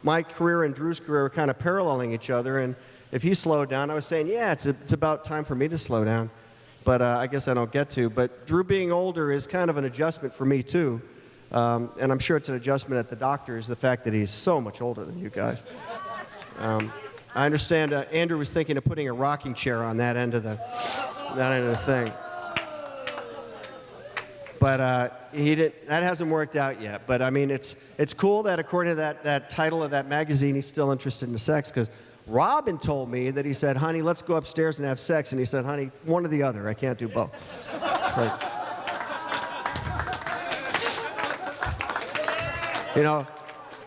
my career and Drew's career were kind of paralleling each other, and if he slowed down, I was saying, yeah, it's about time for me to slow down. But I guess I don't get to. But Drew being older is kind of an adjustment for me, too. And I'm sure it's an adjustment at the doctor's, the fact that he's so much older than you guys. I understand Andrew was thinking of putting a rocking chair on that end of the thing. But he didn't. That hasn't worked out yet. But I mean, it's cool that according to that title of that magazine, he's still interested in sex. Because Robin told me that he said, "Honey, let's go upstairs and have sex." And he said, "Honey, one or the other. I can't do both." It's like, you know,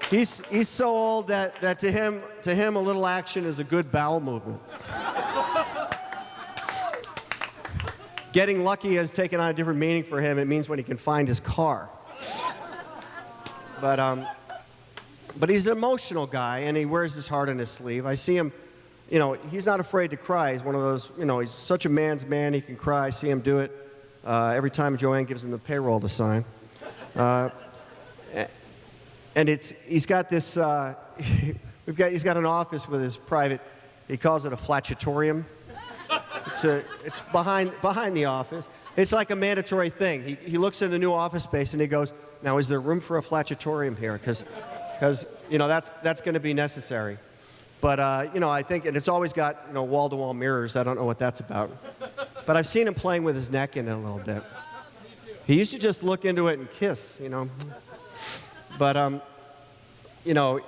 he's so old that to him a little action is a good bowel movement. Getting lucky has taken on a different meaning for him. It means when he can find his car. But he's an emotional guy, and he wears his heart on his sleeve. I see him, you know, he's not afraid to cry. He's one of those, you know, he's such a man's man, he can cry. I see him do it every time Joanne gives him the payroll to sign. And he's got this, he's got an office with his private, he calls it a flatutorium. It's behind the office. It's like a mandatory thing. He looks at a new office space and he goes, now is there room for a flatutorium here? Because you know, that's going to be necessary. But, you know, I think, and it's always got, you know, wall-to-wall mirrors. I don't know what that's about. But I've seen him playing with his neck in it a little bit. He used to just look into it and kiss, you know. But, you know,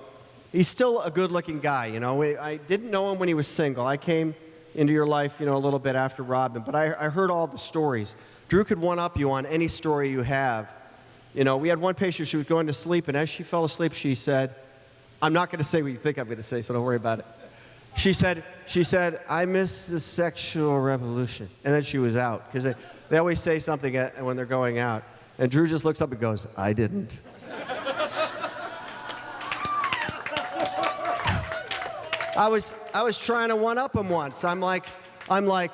he's still a good-looking guy, you know. I didn't know him when he was single. I came into your life, you know, a little bit after Robin. But I heard all the stories. Drew could one-up you on any story you have. You know, we had one patient, she was going to sleep, and as she fell asleep, she said, I'm not going to say what you think I'm going to say, so don't worry about it. She said, I miss the sexual revolution. And then she was out, because they always say something when they're going out. And Drew just looks up and goes, I didn't. I was trying to one-up him once. I'm like, well,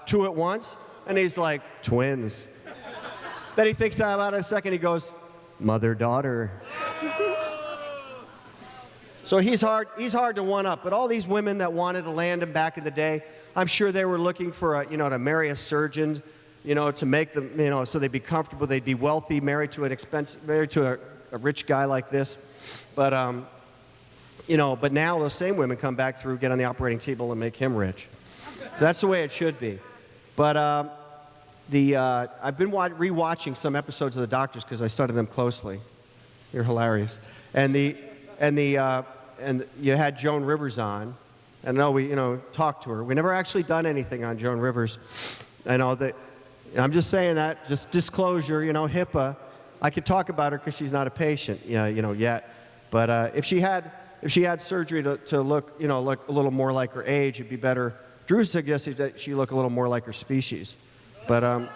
two at once? And he's like, twins. Then he thinks about it a second, he goes, mother-daughter. So he's hard to one-up. But all these women that wanted to land him back in the day, I'm sure they were looking for to marry a surgeon, you know, to make them, you know, so they'd be comfortable, they'd be wealthy, married to a rich guy like this. But, you know, but now those same women come back through, get on the operating table and make him rich. So that's the way it should be. But I've been rewatching some episodes of The Doctors because I studied them closely. You're hilarious. And you had Joan Rivers on. And I know we, you know, talked to her. We never actually done anything on Joan Rivers. I know that. I'm just saying that, just disclosure, you know, HIPAA. I could talk about her because she's not a patient, you know, yet. But if she had surgery to look, you know, look a little more like her age, it'd be better. Drew suggested that she look a little more like her species. But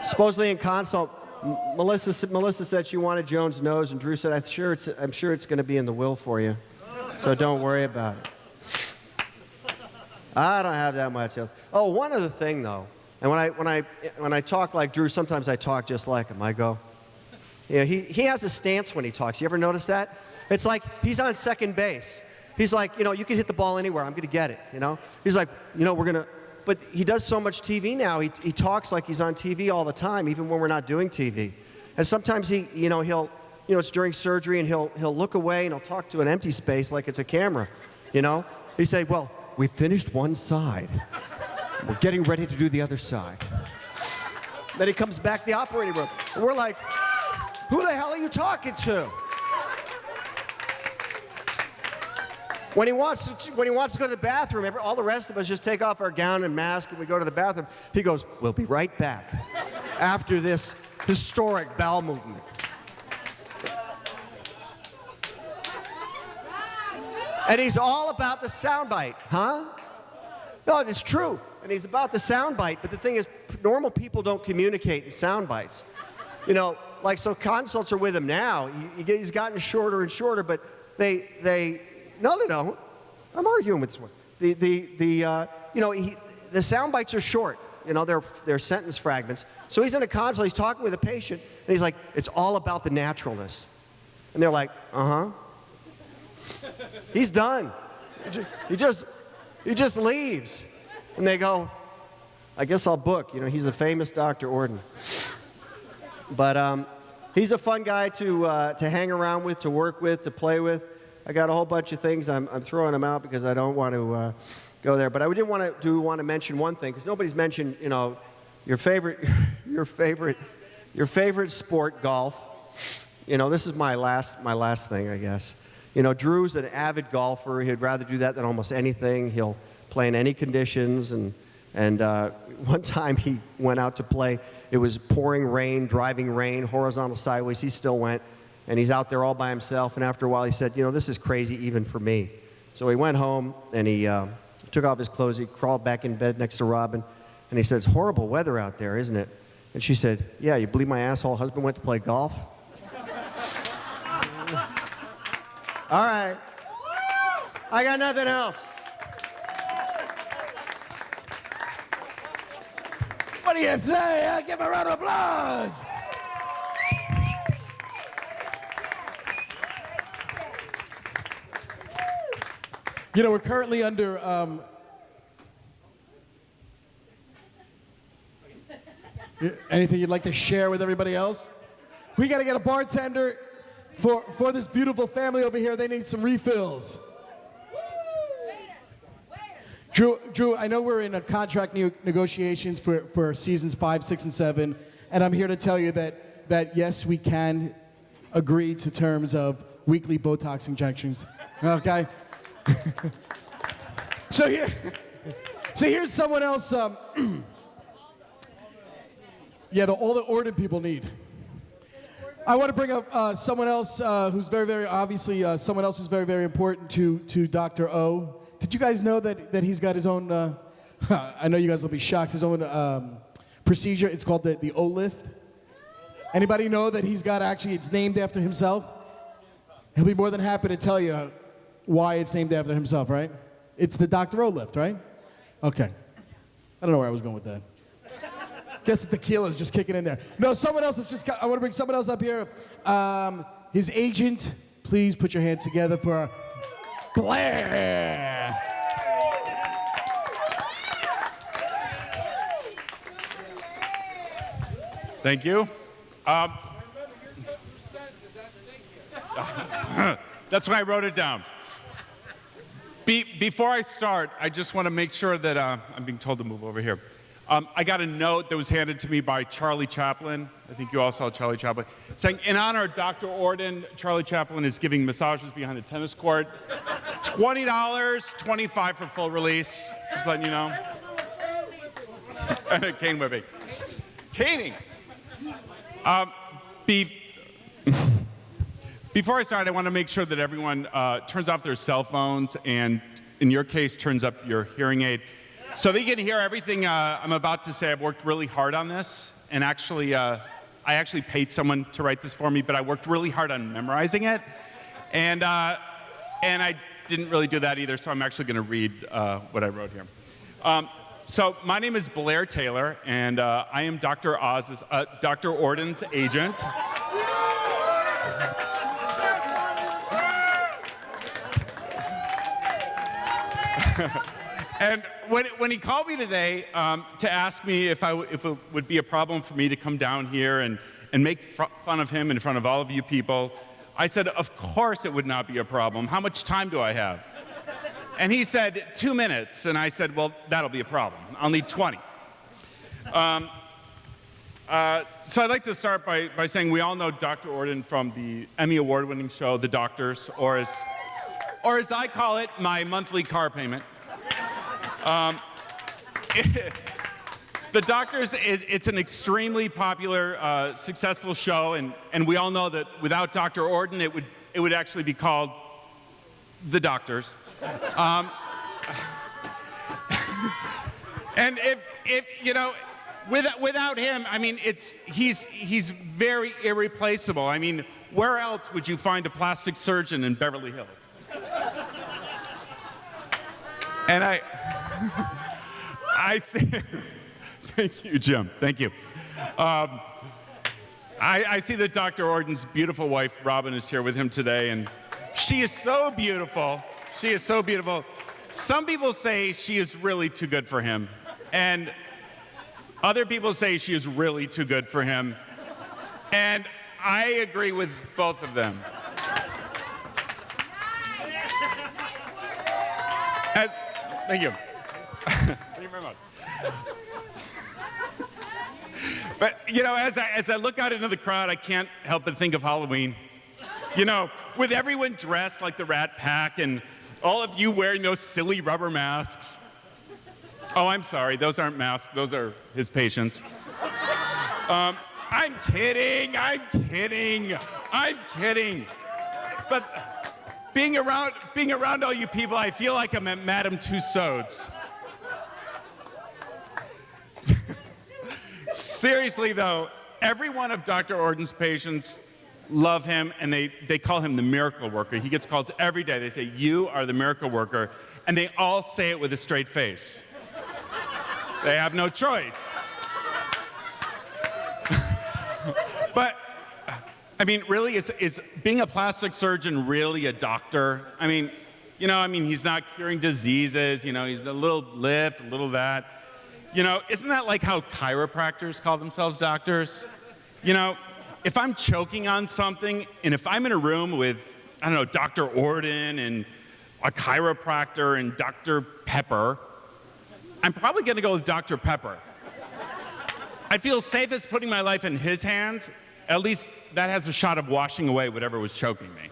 supposedly in consult, Melissa said she wanted Joan's nose, and Drew said, I'm sure it's going to be in the will for you, so don't worry about it. I don't have that much else. Oh, one other thing though, and when I talk like Drew, sometimes I talk just like him. I go, yeah, he has a stance when he talks. You ever notice that? It's like he's on second base. He's like, you know, you can hit the ball anywhere. I'm going to get it, you know? He's like, you know, we're going to... But he does so much TV now. He talks like he's on TV all the time, even when we're not doing TV. And sometimes it's during surgery, and he'll look away and he'll talk to an empty space like it's a camera, you know? He say, well, we finished one side. We're getting ready to do the other side. Then he comes back to the operating room. And we're like, who the hell are you talking to? When he wants to go to the bathroom, all the rest of us just take off our gown and mask and we go to the bathroom. He goes, we'll be right back after this historic bowel movement. And he's all about the soundbite, huh? No, it's true. And he's about the soundbite, but the thing is, normal people don't communicate in soundbites. You know, like, so consults are with him now. He's gotten shorter and shorter, but no, they don't. I'm arguing with this one. You know, the sound bites are short. You know, they're sentence fragments. So he's in a console, he's talking with a patient, and he's like, it's all about the naturalness. And they're like, uh-huh. He's done. He just leaves. And they go, I guess I'll book. You know, he's a famous Dr. Orden. But he's a fun guy to hang around with, to work with, to play with. I got a whole bunch of things. I'm throwing them out because I don't want to go there. But I did want to mention one thing, because nobody's mentioned, you know, your favorite sport, golf. You know, this is my last thing, I guess. You know, Drew's an avid golfer. He'd rather do that than almost anything. He'll play in any conditions. And one time he went out to play. It was pouring rain, driving rain, horizontal, sideways. He still went. And he's out there all by himself. And after a while, he said, you know, this is crazy even for me. So he went home, and he took off his clothes. He crawled back in bed next to Robin. And he said, it's horrible weather out there, isn't it? And she said, yeah, you believe my asshole husband went to play golf? All right. I got nothing else. What do you say? Give a round of applause. You know, we're currently under anything you'd like to share with everybody else? We got to get a bartender for this beautiful family over here. They need some refills. Drew, I know we're in a contract negotiations for seasons 5, 6, and 7, and I'm here to tell you that yes, we can agree to terms of weekly Botox injections. Okay. So here's someone else. Yeah, all the Orden people need. I want to bring up someone else who's very, very obviously someone else who's very, very important to Dr. O. Did you guys know that he's got his own? I know you guys will be shocked. His own procedure. It's called the O lift. Anybody know that he's got it's named after himself? He'll be more than happy to tell you why it's named after himself, right? It's the Dr. O lift, right? Okay. I don't know where I was going with that. Guess the tequila's just kicking in there. No, someone else I want to bring someone else up here. His agent, please put your hands together for Blair. Thank you. That's why I wrote it down. Before I start, I just want to make sure that I'm being told to move over here. I got a note that was handed to me by Charlie Chaplin. I think you all saw Charlie Chaplin, saying, in honor of Dr. Orden, Charlie Chaplin is giving massages behind the tennis court. $20, $25 for full release. Just letting you know. Cane whipping. Caning. Before I start, I want to make sure that everyone turns off their cell phones and, in your case, turns up your hearing aid so that you can hear everything I'm about to say. I've worked really hard on this, and actually, I actually paid someone to write this for me, but I worked really hard on memorizing it, and I didn't really do that either, so I'm actually going to read what I wrote here. So my name is Blair Taylor, and I am Dr. Orden's agent. And when he called me today to ask me if it would be a problem for me to come down here and make fun of him in front of all of you people, I said, of course it would not be a problem. How much time do I have? And he said, 2 minutes. And I said, well, that'll be a problem. I'll need 20. So I'd like to start by saying we all know Dr. Orden from the Emmy Award-winning show, The Doctors, or as I call it, my monthly car payment. The Doctors, it's an extremely popular, successful show, and we all know that without Dr. Orden, it would actually be called The Doctors. And if you know, without him, I mean, he's very irreplaceable. I mean, where else would you find a plastic surgeon in Beverly Hills? And I say, Thank you, Jim. Thank you. I see that Dr. Orden's beautiful wife, Robin, is here with him today, and she is so beautiful. She is so beautiful. Some people say she is really too good for him, and other people say she is really too good for him, and I agree with both of them. Thank you. Thank you very much. But, you know, as I look out into the crowd, I can't help but think of Halloween. You know, with everyone dressed like the Rat Pack and all of you wearing those silly rubber masks. Oh, I'm sorry, those aren't masks, those are his patients. I'm kidding. But being around all you people, I feel like I'm at Madame Tussauds. Seriously though, every one of Dr. Orden's patients love him, and they call him the miracle worker. He gets calls every day. They say, "You are the miracle worker," and they all say it with a straight face. They have no choice. But, I mean, really, is being a plastic surgeon really a doctor? I mean, he's not curing diseases, he's a little lift, a little that. Isn't that like how chiropractors call themselves doctors? If I'm choking on something, and if I'm in a room with, I don't know, Dr. Orden and a chiropractor and Dr. Pepper, I'm probably gonna go with Dr. Pepper. I feel safest putting my life in his hands. At least that has a shot of washing away whatever was choking me.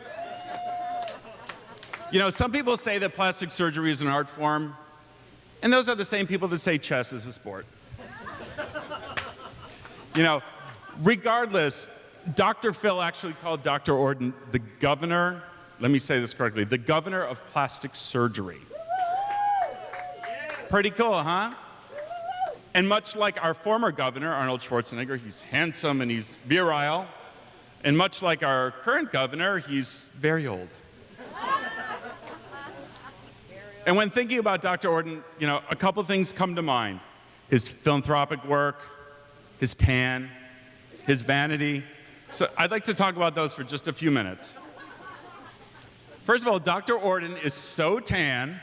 Some people say that plastic surgery is an art form, and those are the same people that say chess is a sport. Regardless, Dr. Phil actually called Dr. Orden the governor, let me say this correctly, the governor of plastic surgery. Pretty cool, huh? And much like our former governor, Arnold Schwarzenegger, he's handsome and he's virile. And much like our current governor, he's very old. And when thinking about Dr. Orden, a couple things come to mind. His philanthropic work, his tan, his vanity. So I'd like to talk about those for just a few minutes. First of all, Dr. Orden is so tan.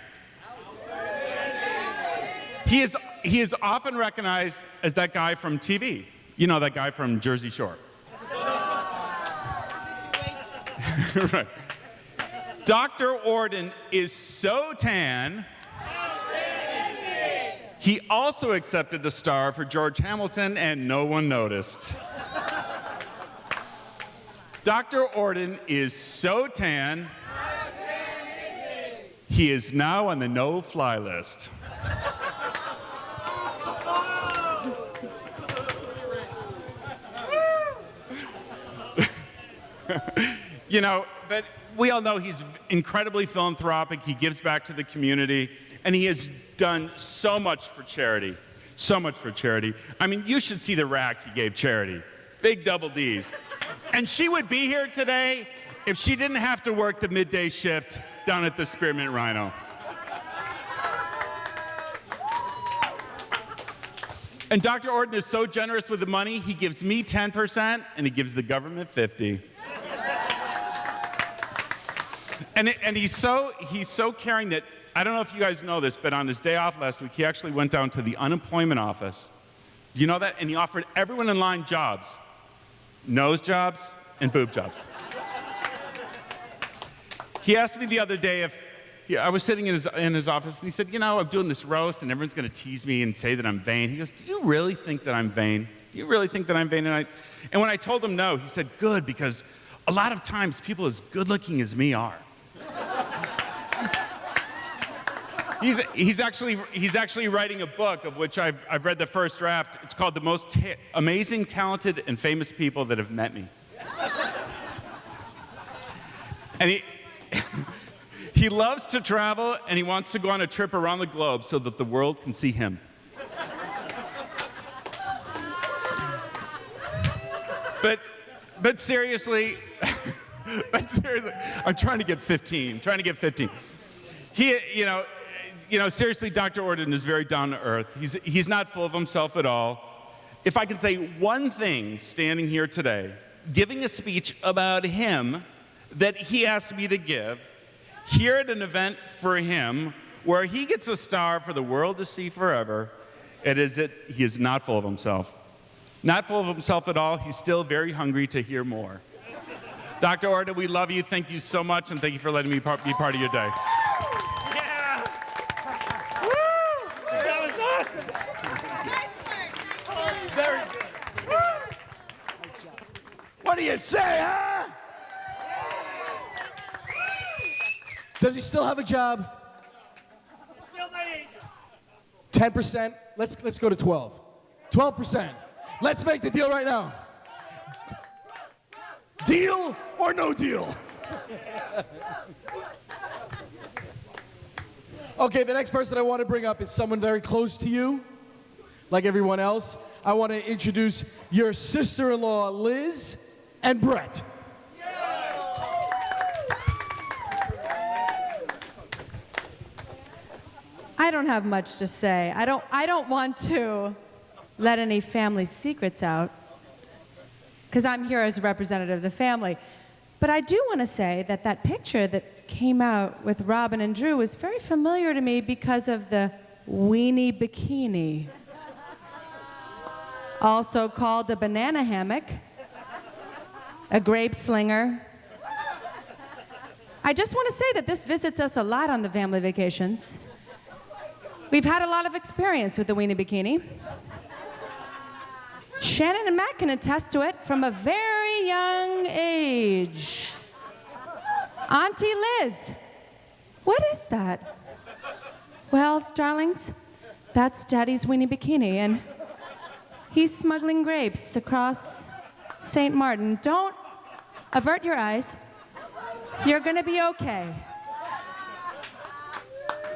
He is often recognized as that guy from TV. That guy from Jersey Shore. Right. Dr. Orden is so tan, he also accepted the star for George Hamilton, and no one noticed. Dr. Orden is so tan, he is now on the no-fly list. But we all know he's incredibly philanthropic. He gives back to the community, and he has done so much for charity. So much for charity. I mean, you should see the rack he gave charity. Big double Ds. And she would be here today if she didn't have to work the midday shift down at the Spearmint Rhino. And Dr. Orden is so generous with the money, he gives me 10% and he gives the government 50%. And he's so caring that, I don't know if you guys know this, but on his day off last week, he actually went down to the unemployment office. Do you know that? And he offered everyone in line jobs. Nose jobs and boob jobs. He asked me the other day if, I was sitting in his office, and he said, I'm doing this roast, and everyone's going to tease me and say that I'm vain. He goes, do you really think that I'm vain? Do you really think that I'm vain? And when I told him no, he said, good, because a lot of times people as good looking as me are. He's actually writing a book of which I've read the first draft. It's called The Most Amazing, Talented, and Famous People That Have Met Me. And he loves to travel, and he wants to go on a trip around the globe so that the world can see him. But seriously, I'm trying to get 15. seriously, Dr. Orden is very down to earth. He's not full of himself at all. If I can say one thing standing here today, giving a speech about him that he asked me to give here at an event for him where he gets a star for the world to see forever, it is that he is not full of himself. Not full of himself at all. He's still very hungry to hear more. Dr. Orden, we love you. Thank you so much, and thank you for letting me be part of your day. Yeah! Woo! That was awesome! Very good. What do you say, huh? Does he still have a job? Still my agent. 10%? Let's go to 12. 12%. Let's make the deal right now. Deal or no deal? Okay, the next person I want to bring up is someone very close to you, like everyone else. I want to introduce your sister-in-law, Liz, and Brett. I don't have much to say. I don't want to let any family secrets out because I'm here as a representative of the family. But I do want to say that that picture that came out with Robin and Drew was very familiar to me because of the weenie bikini, also called a banana hammock, a grape slinger. I just want to say that this visits us a lot on the family vacations. We've had a lot of experience with the weenie bikini. Shannon and Matt can attest to it from a very young age. Auntie Liz, what is that? Well, darlings, that's Daddy's weenie bikini, and he's smuggling grapes across St. Martin. Don't avert your eyes. You're gonna be okay.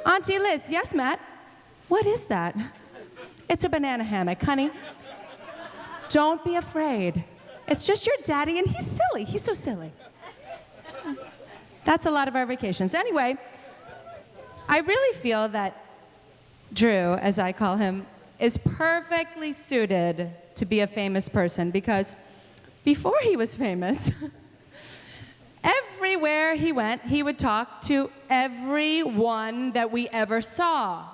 Auntie Liz, yes, Matt? What is that? It's a banana hammock, honey. Don't be afraid. It's just your daddy, and he's silly. He's so silly. That's a lot of our vacations. Anyway, I really feel that Drew, as I call him, is perfectly suited to be a famous person because before he was famous, everywhere he went, he would talk to everyone that we ever saw.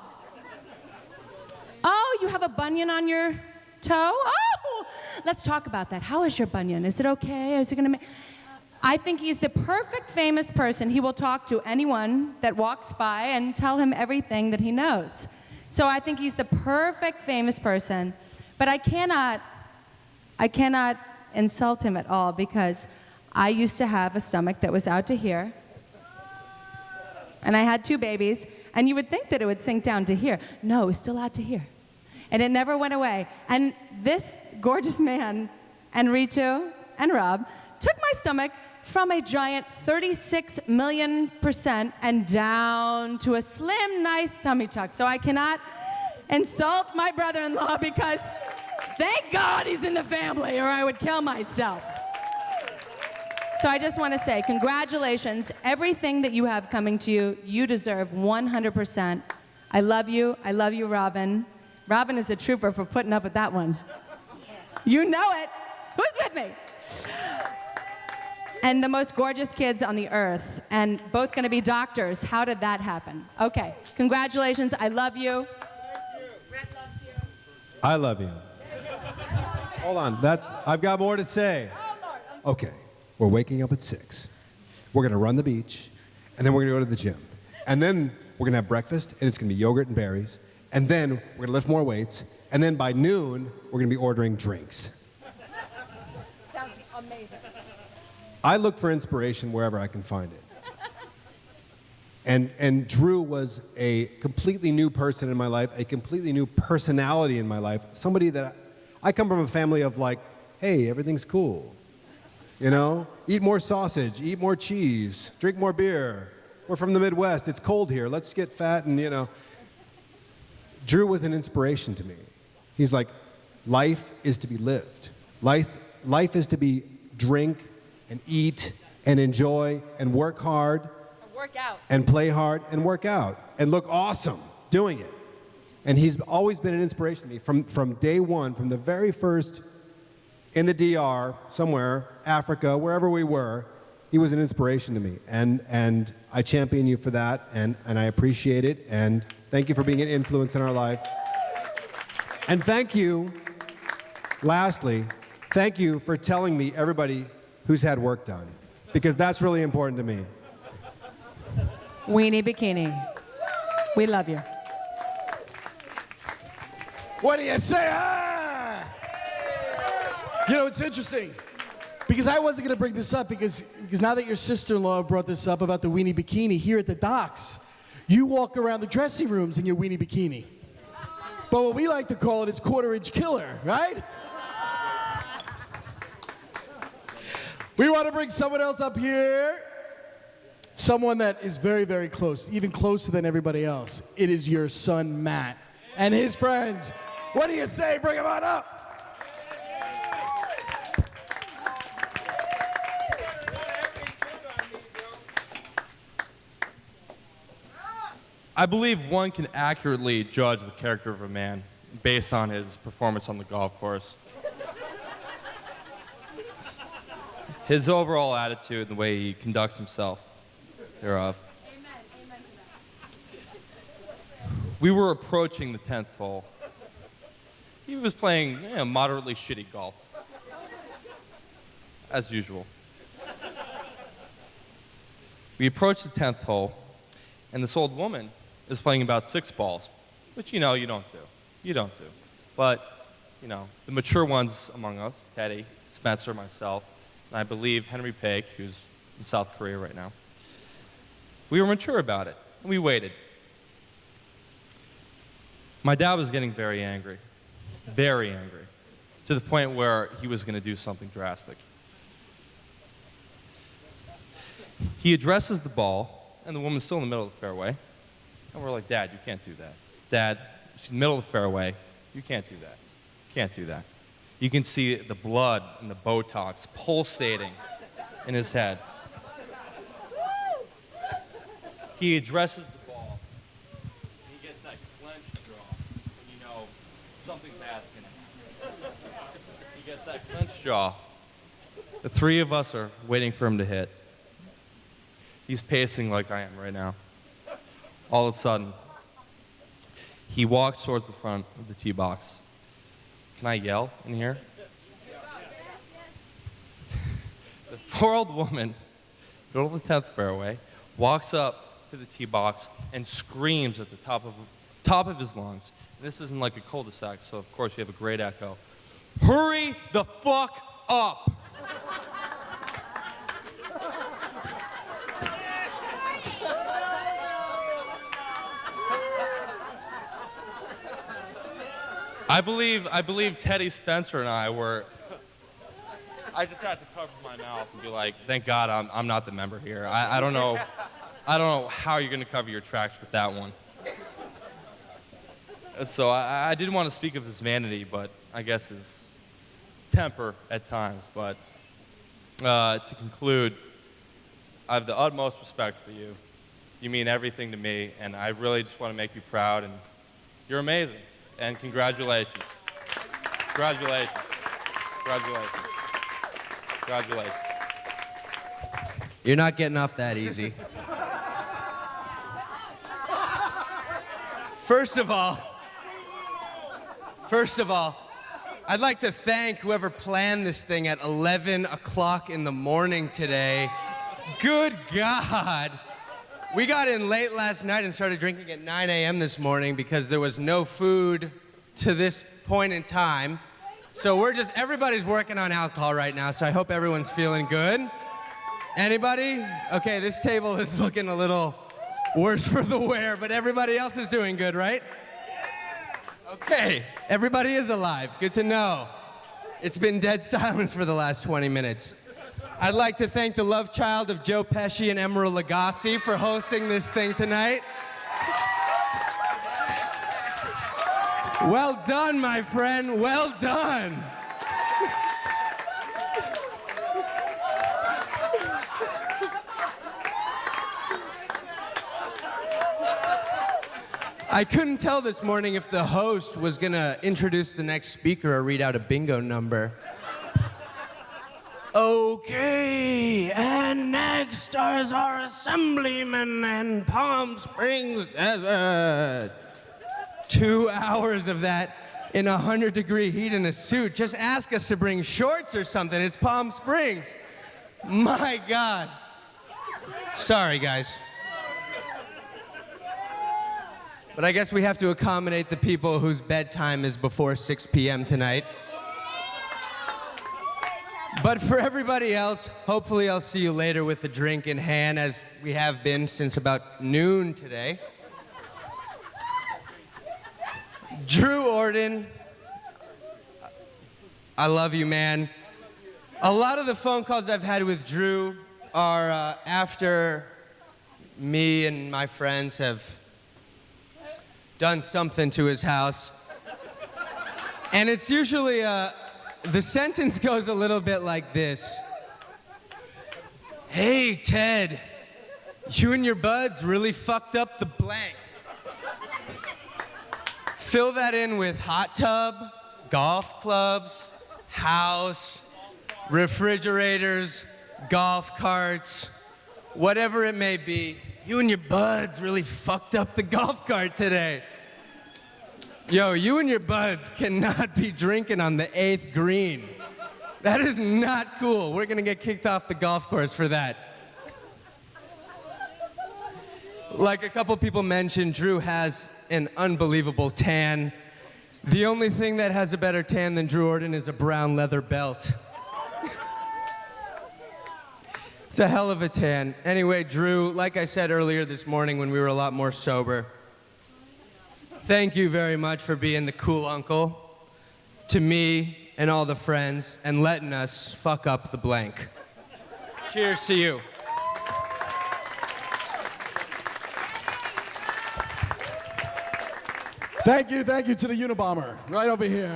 Oh, you have a bunion on your toe? Oh, let's talk about that. How is your bunion? Is it okay? Is it gonna I think he's the perfect famous person. He will talk to anyone that walks by and tell him everything that he knows. So I think he's the perfect famous person. But I cannot insult him at all because I used to have a stomach that was out to here. And I had 2 babies, and you would think that it would sink down to here. No, it was still out to here. And it never went away. And this gorgeous man, and Ritu and Rob, took my stomach from a giant 36 million% and down to a slim, nice tummy tuck. So I cannot insult my brother-in-law because thank God he's in the family or I would kill myself. So I just want to say congratulations. Everything that you have coming to you, you deserve 100%. I love you, Robin. Robin is a trooper for putting up with that one. You know it. Who's with me? And the most gorgeous kids on the earth, and both going to be doctors. How did that happen? Okay, congratulations. I love you. Red loves you. I love you. Hold on, I've got more to say. Okay, we're waking up at 6. We're gonna run the beach, and then we're gonna go to the gym. And then we're gonna have breakfast, and it's gonna be yogurt and berries. And then we're gonna lift more weights. And then by noon, we're gonna be ordering drinks. Sounds amazing. I look for inspiration wherever I can find it. And Drew was a completely new person in my life, a completely new personality in my life. Somebody that I come from a family of like, hey, everything's cool. You know, eat more sausage, eat more cheese, drink more beer. We're from the Midwest. It's cold here. Let's get fat and, you know. Drew was an inspiration to me. He's like, life is to be lived. Life is to be drink and eat and enjoy and work hard Work out. and play hard and work out and look awesome doing it. And he's always been an inspiration to me from day one, from the very first in the DR, somewhere, Africa, wherever we were. He was an inspiration to me. And I champion you for that, and I appreciate it. And thank you for being an influence in our life. And thank you, lastly, thank you for telling me everybody who's had work done, because that's really important to me. Weenie Bikini. We love you. What do you say? Ah! You know, it's interesting because I wasn't going to bring this up because now that your sister-in-law brought this up about the weenie bikini here at the docks, you walk around the dressing rooms in your weenie bikini. But what we like to call it is quarter-inch killer, right? We want to bring someone else up here. Someone that is very, very close, even closer than everybody else. It is your son, Matt, and his friends. What do you say? Bring him on up. I believe one can accurately judge the character of a man based on his performance on the golf course. His overall attitude, the way he conducts himself thereof. We were approaching the 10th hole. He was playing moderately shitty golf, as usual. We approached the 10th hole, and this old woman is playing about 6 balls, which you don't do. You don't do. But, the mature ones among us, Teddy, Spencer, myself, and I believe Henry Paik, who's in South Korea right now, we were mature about it, and we waited. My dad was getting very angry, to the point where he was going to do something drastic. He addresses the ball, and the woman's still in the middle of the fairway. And we're like, Dad, you can't do that. Dad, she's in the middle of the fairway. You can't do that. Can't do that. You can see the blood and the Botox pulsating in his head. He addresses the ball, and he gets that clenched jaw, and something bad's gonna happen. He gets that clenched jaw. The 3 of us are waiting for him to hit. He's pacing like I am right now. All of a sudden, he walks towards the front of the tee box. Can I yell in here? The poor old woman, middle of the 10th fairway, walks up to the tee box and screams at the top of his lungs. And this isn't like a cul-de-sac, so of course you have a great echo. Hurry the fuck up! I believe Teddy Spencer and I just had to cover my mouth and be like, thank God I'm not the member here. I don't know how you're gonna cover your tracks with that one. So I didn't want to speak of his vanity, but I guess his temper at times. But to conclude, I have the utmost respect for you. You mean everything to me, and I really just want to make you proud, and you're amazing. And congratulations. Congratulations. Congratulations. Congratulations. You're not getting off that easy. First of all, I'd like to thank whoever planned this thing at 11 o'clock in the morning today. Good God. We got in late last night and started drinking at 9 a.m. this morning because there was no food to this point in time. So everybody's working on alcohol right now, so I hope everyone's feeling good. Anybody? Okay, this table is looking a little worse for the wear, but everybody else is doing good, right? Okay, everybody is alive. Good to know. It's been dead silence for the last 20 minutes. I'd like to thank the love child of Joe Pesci and Emeril Lagasse for hosting this thing tonight. Well done, my friend, well done. I couldn't tell this morning if the host was going to introduce the next speaker or read out a bingo number. Okay, and next is our assemblyman in Palm Springs Desert. 2 hours of that in 100-degree heat in a suit. Just ask us to bring shorts or something. It's Palm Springs. My God. Sorry, guys. But I guess we have to accommodate the people whose bedtime is before 6 p.m. tonight. But for everybody else, hopefully I'll see you later with a drink in hand, as we have been since about noon today. Drew Orden, I love you, man. A lot of the phone calls I've had with Drew are after me and my friends have done something to his house. And it's usually, the sentence goes a little bit like this. Hey, Ted, you and your buds really fucked up the blank. Fill that in with hot tub, golf clubs, house, refrigerators, golf carts, whatever it may be. You and your buds really fucked up the golf cart today. Yo, you and your buds cannot be drinking on the 8th green. That is not cool. We're gonna get kicked off the golf course for that. Like a couple people mentioned, Drew has an unbelievable tan. The only thing that has a better tan than Drew Orden is a brown leather belt. It's a hell of a tan. Anyway, Drew, like I said earlier this morning when we were a lot more sober, thank you very much for being the cool uncle to me and all the friends and letting us fuck up the blank. Cheers to you. Thank you to the Unabomber, right over here.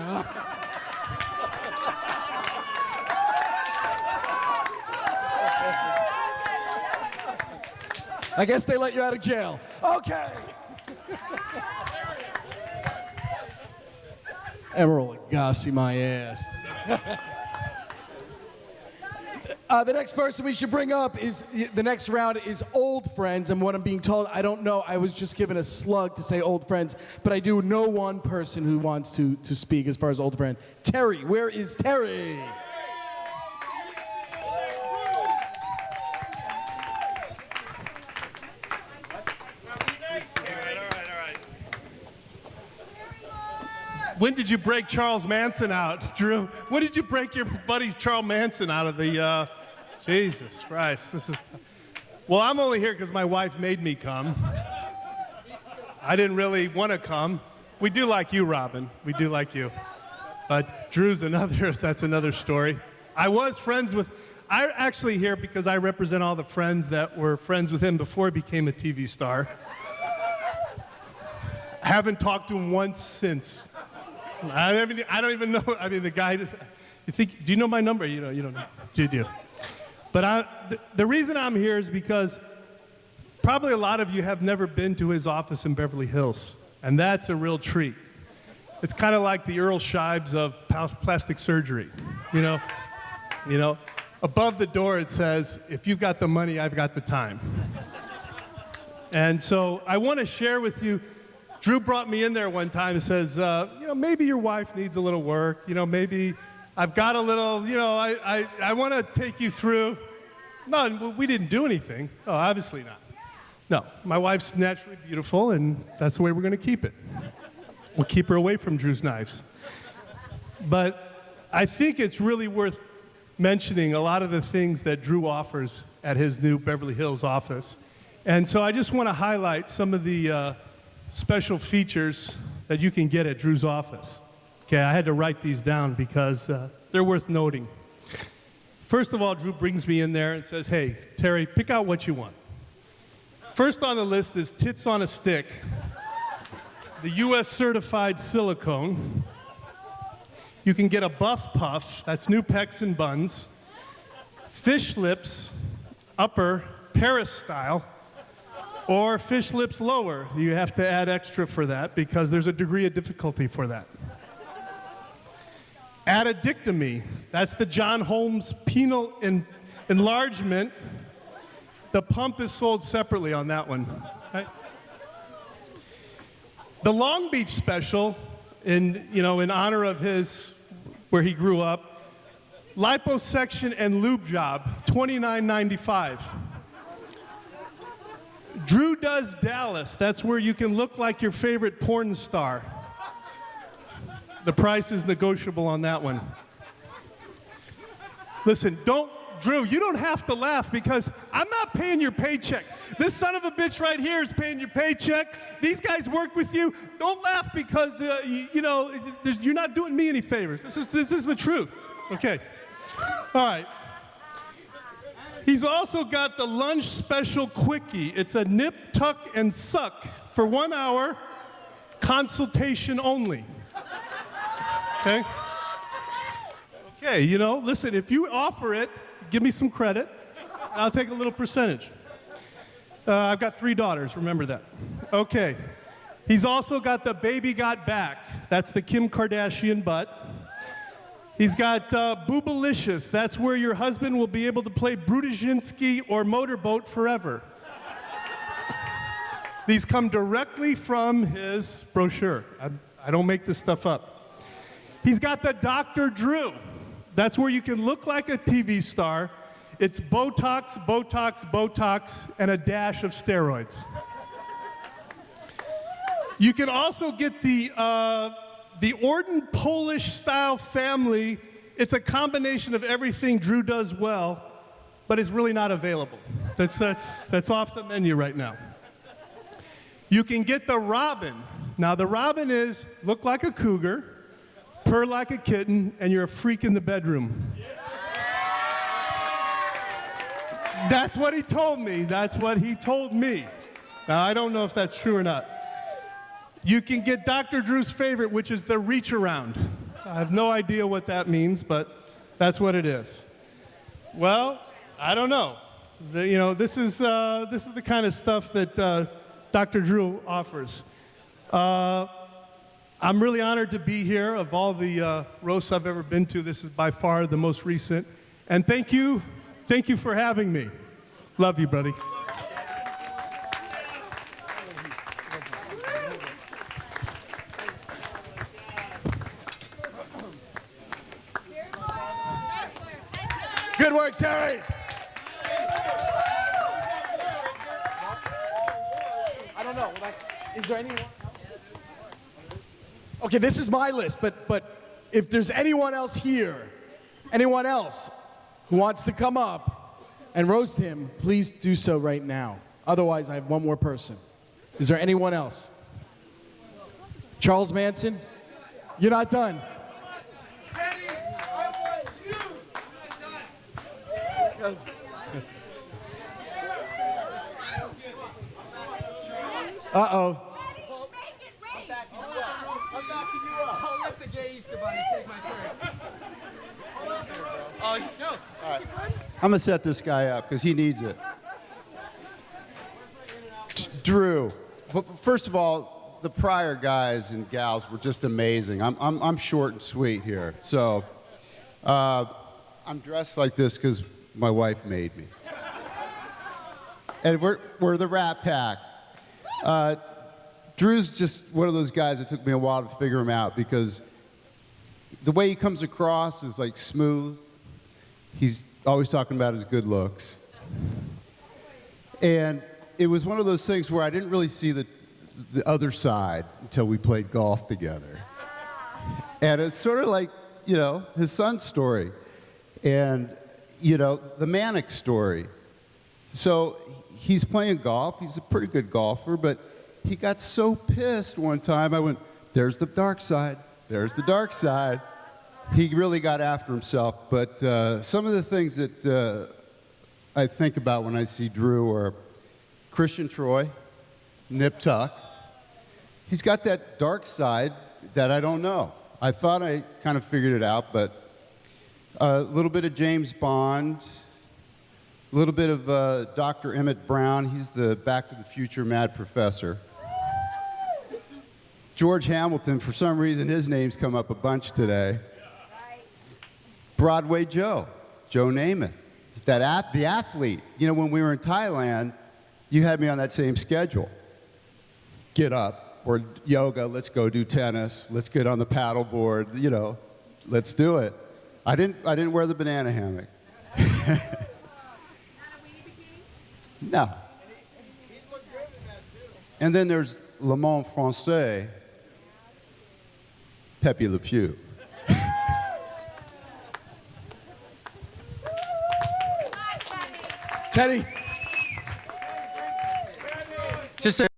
I guess they let you out of jail. Okay. Emerald Lagasse, my ass. The next person we should bring up is, the next round is old friends, and what I'm being told, I don't know, I was just given a slug to say old friends, but I do know one person who wants to speak as far as old friend. Terry, where is Terry? When did you break Charles Manson out, Drew? When did you break your buddy Charles Manson out of the, Jesus Christ, this is, well, I'm only here because my wife made me come. I didn't really want to come. We do like you, Robin. We do like you. But Drew's that's another story. I'm actually here because I represent all the friends that were friends with him before he became a TV star. Haven't talked to him once since. I don't even know. I mean, the guy just, do you know my number? You don't know. You do. But the reason I'm here is because probably a lot of you have never been to his office in Beverly Hills, and that's a real treat. It's kind of like the Earl Scheibs of plastic surgery, you know? Above the door it says, if you've got the money, I've got the time. And so I want to share with you, Drew brought me in there one time and says, maybe your wife needs a little work. Maybe I've got a little, I want to take you through. No, we didn't do anything. Oh, obviously not. No, my wife's naturally beautiful, and that's the way we're going to keep it. We'll keep her away from Drew's knives. But I think it's really worth mentioning a lot of the things that Drew offers at his new Beverly Hills office. And so I just want to highlight some of the special features that you can get at Drew's office. Okay, I had to write these down because they're worth noting. First of all, Drew brings me in there and says, hey, Terry, pick out what you want. First on the list is Tits on a Stick, the U.S. certified silicone. You can get a Buff Puff, that's new pecs and buns. Fish lips, upper, Paris style. Or fish lips lower. You have to add extra for that because there's a degree of difficulty for that. Addictomy. That's the John Holmes penile enlargement. The pump is sold separately on that one. Right? The Long Beach special, in honor of where he grew up, liposuction and lube job, $29.95. Drew Does Dallas. That's where you can look like your favorite porn star. The price is negotiable on that one. Listen, Drew, you don't have to laugh because I'm not paying your paycheck. This son of a bitch right here is paying your paycheck. These guys work with you. Don't laugh because, you're not doing me any favors. This is the truth. Okay. All right. He's also got the lunch special quickie. It's a nip, tuck, and suck for 1 hour, consultation only. Okay? Okay, listen, if you offer it, give me some credit, and I'll take a little percentage. I've got 3 daughters, remember that. Okay. He's also got the Baby Got Back. That's the Kim Kardashian butt. He's got Boobalicious. That's where your husband will be able to play Brudzinski or Motorboat forever. These come directly from his brochure. I don't make this stuff up. He's got the Dr. Drew. That's where you can look like a TV star. It's Botox, Botox, Botox, and a dash of steroids. You can also get the Orden Polish style family. It's a combination of everything Drew does well, but it's really not available. That's off the menu right now. You can get the Robin. Now the Robin is look like a cougar, purr like a kitten, and you're a freak in the bedroom. That's what he told me. That's what he told me. Now I don't know if that's true or not. You can get Dr. Drew's favorite, which is the reach around. I have no idea what that means, but that's what it is. Well, I don't know. This is the kind of stuff that Dr. Drew offers. I'm really honored to be here. Of all the roasts I've ever been to, this is by far the most recent. And thank you for having me. Love you, buddy. Good work, Terry. I don't know. Is there anyone else? Okay, this is my list, but if there's anyone else here, anyone else who wants to come up and roast him, please do so right now. Otherwise, I have one more person. Is there anyone else? Charles Manson? You're not done. Uh-oh. I'll let the gay Easter Bunny take my turn. Oh, no. All right. I'm going to set this guy up because he needs it. Drew, first of all, the prior guys and gals were just amazing. I'm short and sweet here. So I'm dressed like this because my wife made me. And we're the Rat Pack. Drew's just one of those guys that took me a while to figure him out because the way he comes across is like smooth. He's always talking about his good looks. And it was one of those things where I didn't really see the other side until we played golf together. And it's sort of like, his son's story. And, the Manic story. So he's playing golf. He's a pretty good golfer, but he got so pissed one time. I went, there's the dark side. There's the dark side. He really got after himself. But some of the things that I think about when I see Drew are Christian Troy, Nip Tuck. He's got that dark side that I don't know. I thought I kind of figured it out, but a little bit of James Bond, A little bit of Dr. Emmett Brown. He's the Back to the Future mad professor. George Hamilton, for some reason, his name's come up a bunch today. Broadway Joe, Joe Namath, the athlete. You know, when we were in Thailand, you had me on that same schedule. Get up, or yoga, let's go do tennis, let's get on the paddle board, you know, let's do it. I didn't wear the banana hammock. No. And then there's Le Monde Français, Pepe Le Pew. Teddy. Just a